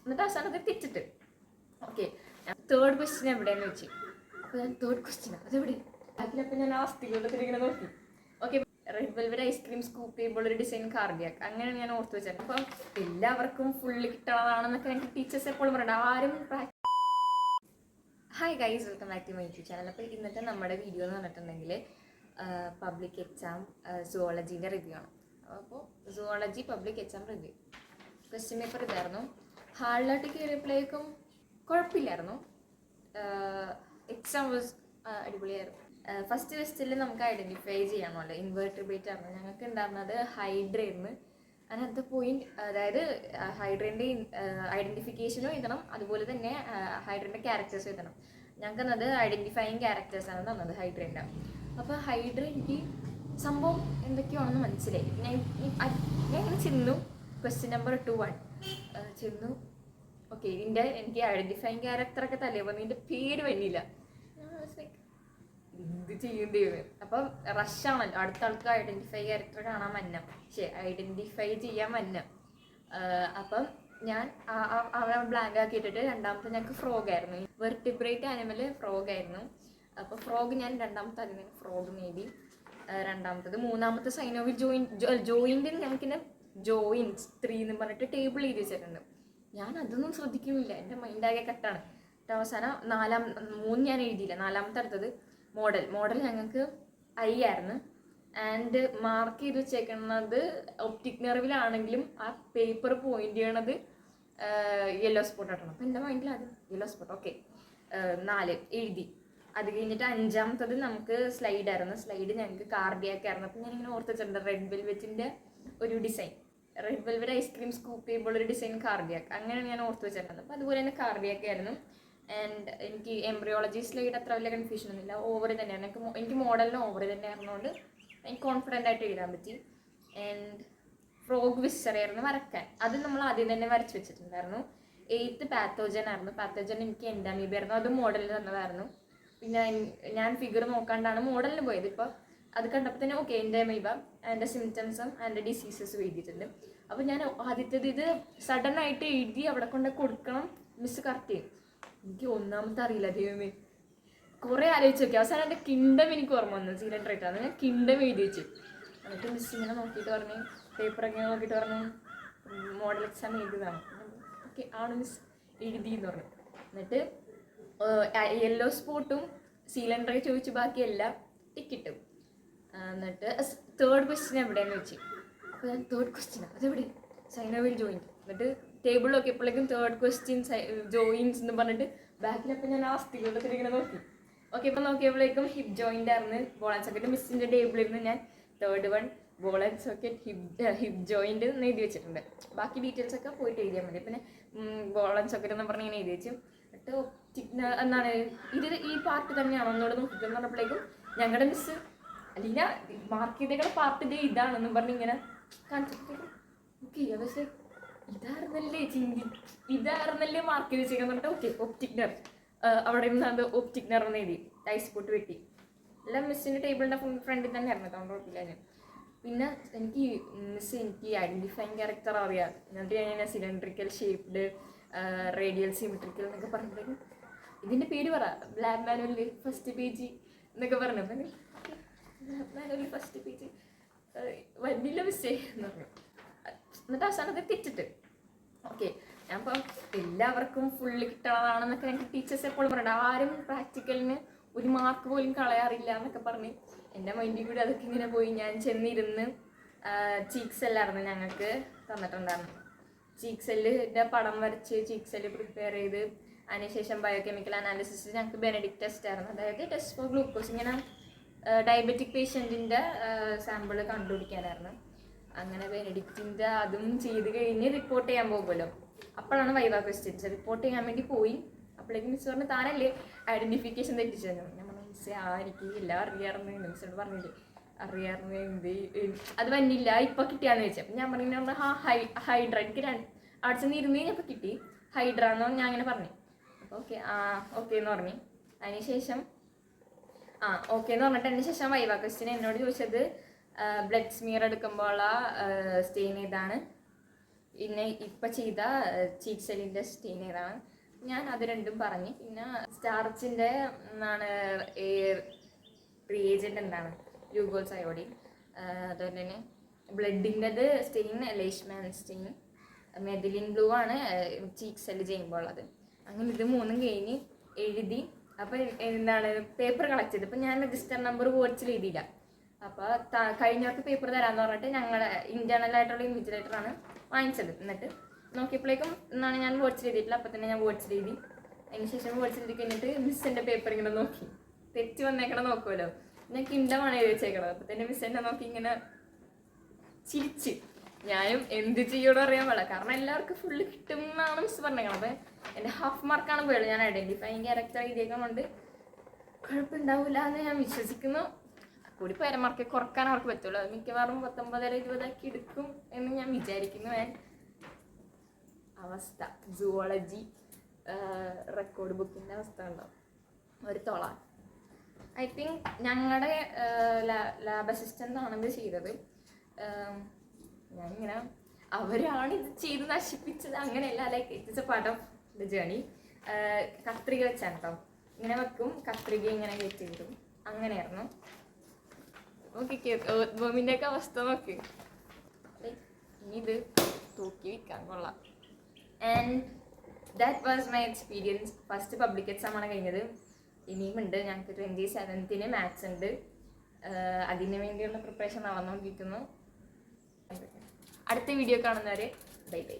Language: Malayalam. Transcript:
എന്നിട്ട് അവസാനത്തെ തെറ്റിട്ട് ഓക്കെ തേർഡ് ക്വസ്റ്റ്യൻ എവിടെയെന്ന് വെച്ച്. അപ്പോൾ ഞാൻ തേർഡ് ക്വസ്റ്റ്യൻ അതെവിടെ അതിലപ്പോൾ ഞാൻ ആ അസ്ഥികളുടെ ഇങ്ങനെ നോക്കി. Okay red velvet ice cream scoop ചെയ്യുമ്പോൾ ഒരു ഡിസൈൻ കാർഡിയാക്ക് അങ്ങനെ ഞാൻ ഓർത്ത് വെച്ചത്. അപ്പം എല്ലാവർക്കും ഫുള്ള് കിട്ടണതാണെന്നൊക്കെ എനിക്ക് ടീച്ചേഴ്സ് എപ്പോഴും പറയണ്ട ആരും. Hi guys, welcome back to my YouTube channel. അപ്പോൾ ഇന്നത്തെ നമ്മുടെ വീഡിയോ എന്ന് പറഞ്ഞിട്ടുണ്ടെങ്കിൽ പബ്ലിക് എക്സാം സുവോളജീൻ്റെ റിവ്യൂ ആണ്. അപ്പോൾ zoology public exam review question paper ഇതായിരുന്നു. ഹാളിലോട്ട് കയറിയപ്പോഴേക്കും കുഴപ്പമില്ലായിരുന്നു. എക്സാം വാസ് അടിപൊളിയായിരുന്നു. ഫസ്റ്റ് ക്വസ്റ്റ്യനിൽ നമുക്ക് ഐഡൻറ്റിഫൈ ചെയ്യണമല്ലോ, ഇൻവേർട്ടിബ്രേറ്റ് ആയിരുന്നു. ഞങ്ങൾക്ക് ഉണ്ടായിരുന്നത് ഹൈഡ്ര ആയിരുന്നു. അതിനകത്ത് പോയിന്റ്, അതായത് ഹൈഡ്രേൻ്റെ ഐഡൻറ്റിഫിക്കേഷനും എഴുതണം, അതുപോലെ തന്നെ ഹൈഡ്രേൻ്റെ ക്യാരക്ടേഴ്സ് എഴുതണം. ഞങ്ങൾക്ക് തന്നത് ഐഡൻറ്റിഫൈയിങ് ക്യാരക്ടേഴ്സാണ് തന്നത് ഹൈഡ്രേൻ്റെ. അപ്പോൾ ഹൈഡ്ര എനിക്ക് സംഭവം എന്തൊക്കെയാണെന്ന് മനസ്സിലായി. ഞാൻ ഇങ്ങനെ ചെന്നു, ക്വസ്റ്റ്യൻ നമ്പർ 2-1 ചെന്നു. ഓക്കെ, എനിക്ക് ഐഡൻറ്റിഫൈയിങ് ക്യാരക്ടറൊക്കെ തലേ വന്നു, ഇതിൻ്റെ പേര് വന്നില്ല. ഇത് ചെയ്യുന്നതാണ്. അപ്പം റഷാണല്ലോ, അടുത്ത ആൾക്ക് ഐഡൻറ്റിഫൈ ക്യാരക്ടർ കാണാൻ മന്നം, ഐഡൻറ്റിഫൈ ചെയ്യാൻ മന്നം. അപ്പം ഞാൻ ബ്ലാങ്ക് ആക്കിയിട്ടിട്ട് രണ്ടാമത്തെ ഞങ്ങൾക്ക് ഫ്രോഗ് ആയിരുന്നു. വെർട്ടിബ്രേറ്റ് ആനിമൽ ഫ്രോഗ് ആയിരുന്നു. അപ്പോൾ ഫ്രോഗ് ഞാൻ രണ്ടാമത്തെ അതിന് ഫ്രോഗ് നേടി രണ്ടാമത്തത്. മൂന്നാമത്തെ സൈനോവിൽ ജോയിൻറ്റിൽ ഞങ്ങൾക്കിന്നെ ജോയിൻസ് 3 എന്ന് പറഞ്ഞിട്ട് ടേബിൾ എഴുതി വെച്ചിട്ടുണ്ട്. ഞാൻ അതൊന്നും ശ്രദ്ധിക്കുന്നില്ല, എൻ്റെ മൈൻഡാകെ കട്ടാണ്. അവസാനം 3 ഞാൻ എഴുതിയില്ല. നാലാമത്തെ അടുത്തത് മോഡൽ ഞങ്ങൾക്ക് ഐ ആയിരുന്നു. ആൻഡ് മാർക്ക് ചെയ്ത് വെച്ചേക്കുന്നത് ഒപ്റ്റിക് നെർവിലാണെങ്കിലും ആ പേപ്പർ പോയിന്റ് ചെയ്യണത് യെല്ലോ സ്പോട്ട് ആട്ടണം. അപ്പം എൻ്റെ മൈൻഡിൽ അത് യെല്ലോ സ്പോട്ട്. ഓക്കെ, 4 എഴുതി. അത് കഴിഞ്ഞിട്ട് അഞ്ചാമത്തത് നമുക്ക് സ്ലൈഡായിരുന്നു. സ്ലൈഡ് ഞങ്ങൾക്ക് കാർഡിയാക്ക് ആയിരുന്നു. അപ്പം ഞാനിങ്ങനെ ഓർത്ത് വെച്ചിട്ടുണ്ട് റെഡ് വെൽവെറ്റിൻ്റെ ഒരു design, red velvet ice cream scoop ചെയ്യുമ്പോൾ ഒരു ഡിസൈൻ കാർഡിയാക്ക്, അങ്ങനെയാണ് ഞാൻ ഓർത്ത് വെച്ചിട്ടുള്ളത്. അപ്പോൾ അതുപോലെ തന്നെ കാർഡിയാക്ക് ആയിരുന്നു. ആൻഡ് എനിക്ക് എംബ്രിയോളജി സ്ലൈഡ് അത്ര വലിയ കൺഫ്യൂഷൻ ഒന്നുമില്ല, ഓവർ തന്നെയാണ്. എനിക്ക് മോഡലിന് ഓവർ തന്നെ ആയിരുന്നുകൊണ്ട് എനിക്ക് കോൺഫിഡൻ്റ് ആയിട്ട് എഴുതാൻ പറ്റി. ആൻഡ് ഫ്രോഗ് വിസറായിരുന്നു വരക്കാൻ, അത് നമ്മൾ ആദ്യം തന്നെ വരച്ച് വെച്ചിട്ടുണ്ടായിരുന്നു. 8th പാത്തോജൻ ആയിരുന്നു. പാത്തോജൻ എനിക്ക് എൻഡാമീബ ആയിരുന്നു, അത് മോഡലിൽ തന്നതായിരുന്നു. പിന്നെ ഞാൻ ഫിഗർ നോക്കാണ്ടാണ് മോഡലിന് പോയത്. ഇപ്പോൾ അത് കണ്ടപ്പോൾ തന്നെ ഓക്കെ എൻഡാമീബ, അതിൻ്റെ സിംറ്റംസും അതിൻ്റെ ഡിസീസസും എഴുതിയിട്ടുണ്ട്. അപ്പോൾ ഞാൻ ആദ്യത്തേത് ഇത് സഡൻ ആയിട്ട് എഴുതി അവിടെ കൊണ്ട് കൊടുക്കണം, മിസ് കറക്റ്റ് ചെയ്യും. എനിക്ക് ഒന്നാമത്തെ അറിയില്ല, ദൈവമേ കുറേ ആലോചിച്ച് നോക്കി. അവസാനം എൻ്റെ കിണ്ടം എനിക്ക് ഓർമ്മ വന്നു, സിലിണ്ടർ ആയിട്ടാണ്. ഞാൻ കിണ്ടം എഴുതി വെച്ചു. എന്നിട്ട് മിസ് ഇങ്ങനെ നോക്കിയിട്ട് പറഞ്ഞു, പേപ്പറൊക്കെ നോക്കിയിട്ട് പറഞ്ഞു മോഡൽ എക്സാം എഴുതിയതാണ്. ഓക്കെ ആണ് മിസ്, എഴുതിയെന്ന് പറഞ്ഞു. എന്നിട്ട് യെല്ലോ സ്പോട്ടും സിലിണ്ടർ ചോദിച്ചു, ബാക്കിയെല്ലാം ടിക്കിട്ടും. എന്നിട്ട് തേർഡ് ക്വസ്റ്റ്യൻ എവിടെയെന്ന് വെച്ച്. അപ്പോൾ ഞാൻ തേർഡ് ക്വസ്റ്റ്യൻ അതെവിടെ സൈനോവിൽ ജോയിൻറ്റ്. എന്നിട്ട് ടേബിൾ നോക്കിയപ്പോഴേക്കും തേർഡ് ക്വസ്റ്റ്യൻ ജോയിൻസ് എന്ന് പറഞ്ഞിട്ട് ബാക്കിലപ്പോൾ ഞാൻ ആ അസ്ഥികളുടെ ഇങ്ങനെ നോക്കി. ഓക്കെ, ഇപ്പം നോക്കിയപ്പോഴേക്കും ഹിപ്പ് ജോയിൻ്റ് ആയിരുന്നു. ബോൾ ആൻഡ് സോക്കറ്റ് മിസ്സിൻ്റെ ടേബിളിൽ ഞാൻ third 1 ball and socket hip joint എന്ന് എഴുതി വെച്ചിട്ടുണ്ട്. ബാക്കി ഡീറ്റെയിൽസ് ഒക്കെ പോയിട്ട് എഴുതിയാൽ മതി. പിന്നെ ബോൾ ആൻഡ് സോക്കറ്റ് എന്ന് പറഞ്ഞ് ഇങ്ങനെ എഴുതി വെച്ചു. എന്നിട്ട് ഒപ്റ്റിക് എന്താണ് ഈ പാർട്ട് തന്നെയാണോ ഒന്നുകൂടെ നോക്കിയെന്ന് പറഞ്ഞപ്പോഴേക്കും ഞങ്ങളുടെ മിസ്സ് അല്ല മാർക്ക് ചെയ്തേക്കുന്ന പാർട്ട് ഇതാണെന്നും പറഞ്ഞ് ഇങ്ങനെ കാണിച്ചപ്പോഴേക്കും ഓക്കെ പക്ഷേ ഇതായിരുന്നല്ലേ മാർക്ക് ചെയ്ത് വെച്ചേക്കാൻ പറഞ്ഞിട്ട് ഓക്കെ ഒപ്റ്റിക് നെർ അവിടെ നിന്ന് അത് ഒപ്റ്റിക് നെർ എന്ന് എഴുതി ഐസ് പൊട്ട് വെട്ടി. എല്ലാം മിസ്സിൻ്റെ ടേബിളിൻ്റെ ഫ്രണ്ടിൽ തന്നെ ആയിരുന്നു, അതുകൊണ്ട് കുഴപ്പമില്ല. ഞാൻ പിന്നെ എനിക്ക് ഐഡൻറ്റിഫൈങ് ക്യാരക്ടർ അറിയാം. എന്നിട്ട് ഞാൻ സിലിണ്ടറിക്കൽ ഷേപ്ഡ് റേഡിയൽ സിമെട്രിക്കൽ എന്നൊക്കെ പറഞ്ഞിട്ടുണ്ടെങ്കിൽ ഇതിൻ്റെ പേര് പറ, ലാബ് മാനുവലിൽ ഫസ്റ്റ് പേജ് എന്നൊക്കെ പറഞ്ഞു. അപ്പം ലാബ് മാനുവലിൽ ഫസ്റ്റ് പേജ് വലിയ മിസ്റ്റേക്ക് എന്ന് പറഞ്ഞു. എന്നിട്ട് അവസാനത്തെ തെറ്റിട്ട് ഓക്കെ ഞാൻ ഇപ്പം എല്ലാവർക്കും ഫുള്ള് കിട്ടണതാണെന്നൊക്കെ എനിക്ക് ടീച്ചേഴ്സ് എപ്പോഴും പറയണ്ട, ആരും പ്രാക്ടിക്കലിന് ഒരു മാർക്ക് പോലും കളയാറില്ല എന്നൊക്കെ പറഞ്ഞ് എൻ്റെ മൈൻഡിൽ കൂടി അതൊക്കെ ഇങ്ങനെ പോയി. ഞാൻ ചെന്നിരുന്ന് ചീക്ക് സെല്ലായിരുന്നു ഞങ്ങൾക്ക് തന്നിട്ടുണ്ടായിരുന്നു. ചീക്ക് സെല്ലിൻ്റെ പടം വരച്ച് ചീക്ക് സെല്ല് പ്രിപ്പയർ ചെയ്ത് അതിനുശേഷം ബയോകെമിക്കൽ അനാലിസിസ് ഞങ്ങൾക്ക് ബെനഡിക്ട് ടെസ്റ്റ് ആയിരുന്നു. അതായത് ടെസ്റ്റ് ഫോർ ഗ്ലൂക്കോസ്, ഇങ്ങനെ ഡയബറ്റിക് പേഷ്യൻറ്റിൻ്റെ സാമ്പിൾ കണ്ടുപിടിക്കാനായിരുന്നു. അങ്ങനെ ബെനഡിക്റ്റിൻ്റെ അതും ചെയ്ത് കഴിഞ്ഞ് റിപ്പോർട്ട് ചെയ്യാൻ പോകുമല്ലോ, അപ്പോഴാണ് വൈവ ക്വസ്റ്റ്യൻസ്. റിപ്പോർട്ട് ചെയ്യാൻ വേണ്ടി പോയി. അപ്പോഴേക്കും മിസ് പറഞ്ഞ് താനല്ലേ ഐഡൻറ്റിഫിക്കേഷൻ തെറ്റിച്ചു തന്നു. ഞാൻ പറഞ്ഞു മിസ്സേ എനിക്ക് എല്ലാം അറിയാറുണ്ട്, മിസ്സോട് പറഞ്ഞില്ലേ അറിയാറുണ്ട്, എന്ത് അത് വന്നില്ല ഇപ്പം കിട്ടിയാന്ന് ചോദിച്ചു. അപ്പം ഞാൻ പറഞ്ഞു ഹൈഡ്ര, എനിക്ക് ആർട്സിൽ നിന്ന് ഇരുന്ന് കഴിഞ്ഞപ്പോൾ കിട്ടി ഹൈഡ്ര എന്ന് ഞാൻ അങ്ങനെ പറഞ്ഞു. അപ്പോൾ ഓക്കെ എന്ന് പറഞ്ഞു. അതിനുശേഷം ഓക്കെ എന്ന് പറഞ്ഞിട്ട് അതിന് ശേഷം വൈവ ക്വസ്റ്റ്യൻ എന്നോട് ചോദിച്ചത് ബ്ലഡ് സ്മിയർ എടുക്കുമ്പോൾ സ്റ്റെയിൻ ഏതാണ്, പിന്നെ ഇപ്പം ചെയ്ത ചീക്ക് സെല്ലിൻ്റെ സ്റ്റെയിൻ ഏതാണ്, ഞാൻ അത് രണ്ടും പറഞ്ഞ്. പിന്നെ സ്റ്റാർച്ചിൻ്റെ എന്താണ് റിയേജൻ്റ് എന്താണ്, യൂഗോൾസ് അയോഡിൻ. അതുപോലെ തന്നെ ബ്ലഡിൻ്റെത് സ്റ്റെയിൻ ലേഷ്മാൻ സ്റ്റെയിൻ, മെഥിലിൻ ബ്ലൂ ആണ് ചീക്ക് സെല്ല് ചെയ്യുമ്പോൾ ഉള്ളത്. അങ്ങനെ ഇത് മൂന്നും കഴിഞ്ഞ് എഴുതി. അപ്പോൾ എന്താണ് പേപ്പർ കളക്ട് ചെയ്ത്. അപ്പോൾ ഞാൻ രജിസ്റ്റർ നമ്പർ വേർഡ്സിൽ എഴുതിയില്ല. അപ്പോൾ കഴിഞ്ഞവർക്ക് പേപ്പർ തരാമെന്ന് പറഞ്ഞിട്ട് ഞങ്ങളുടെ ഇൻറ്റേർണലായിട്ടുള്ള ഇൻവിജിലേറ്ററാണ് വാങ്ങിച്ചത്. എന്നിട്ട് നോക്കിയപ്പോഴേക്കും എന്നാണ് ഞാൻ വേർഡ്സിൽ എഴുതിയിട്ടില്ല. അപ്പോൾ തന്നെ ഞാൻ വേർഡ്സിൽ എഴുതി. അതിനുശേഷം വേർഡ്സിൽ എഴുതി കഴിഞ്ഞിട്ട് മിസ്സിൻ്റെ പേപ്പർ ഇങ്ങനെ നോക്കി, തെറ്റ് വന്നേക്കണം നോക്കുമല്ലോ. ഞാൻ കിണ്ടമാണ് എഴുതി വെച്ചേക്കണത്. അപ്പോൾ തന്നെ മിസ് എന്നെ നോക്കി ഇങ്ങനെ ചിരിച്ച്. ഞാനും എന്ത് ചെയ്യണോ അറിയാൻ പാടില്ല, കാരണം എല്ലാവർക്കും ഫുള്ള് കിട്ടും എന്നാണ് മിസ് പറഞ്ഞേക്കണം. അപ്പം എൻ്റെ ഹാഫ് മാർക്കാണ് പോയത്. ഞാൻ ഐഡൻറ്റിഫൈങ് ക്യാരക്ടർ എഴുതിയേക്കൊണ്ട് കുഴപ്പമുണ്ടാവില്ല എന്ന് ഞാൻ വിശ്വസിക്കുന്നു. കൂടി പേരമാർക്ക് കുറക്കാൻ അവർക്ക് പറ്റുള്ളൂ. അത് മിക്കവാറും 19 20 എടുക്കും എന്ന് ഞാൻ വിചാരിക്കുന്നു. അവസ്ഥ സുവോളജി റെക്കോർഡ് ബുക്കിൻ്റെ അവസ്ഥ ഉണ്ടാവും ഒരു തൊള. ഐ തിങ്ക് ഞങ്ങളുടെ ലാബ് അസിസ്റ്റൻ്റ് ആണ് ഇത് ചെയ്തത്. ഞാനിങ്ങനെ അവരാണ് ഇത് ചെയ്ത് നശിപ്പിച്ചത് അങ്ങനെയല്ല, like it's A part of the journey. കത്രിക വെച്ചാണ് കേട്ടോ, ഇങ്ങനെ വെക്കും, കത്രിക ഇങ്ങനെ കയറ്റി വിടും, അങ്ങനെയായിരുന്നു. നോക്കിക്കേ ബോമിൻ്റെ ഒക്കെ അവസ്ഥ നോക്കി. ലൈക്ക് ഇനി ഇത് തൂക്കി വിൽക്കാൻ കൊള്ളാം. And that was my experience. First public exam ആണ് കഴിഞ്ഞത്. ഇനിയും ഉണ്ട്, ഞങ്ങൾക്ക് 27th മാത്സ് ഉണ്ട്. അതിന് വേണ്ടിയുള്ള പ്രിപ്പറേഷൻ നടന്നുകൊണ്ടിരിക്കുന്നു. അടുത്ത വീഡിയോ കാണുന്നവരെ ബൈ ബൈ.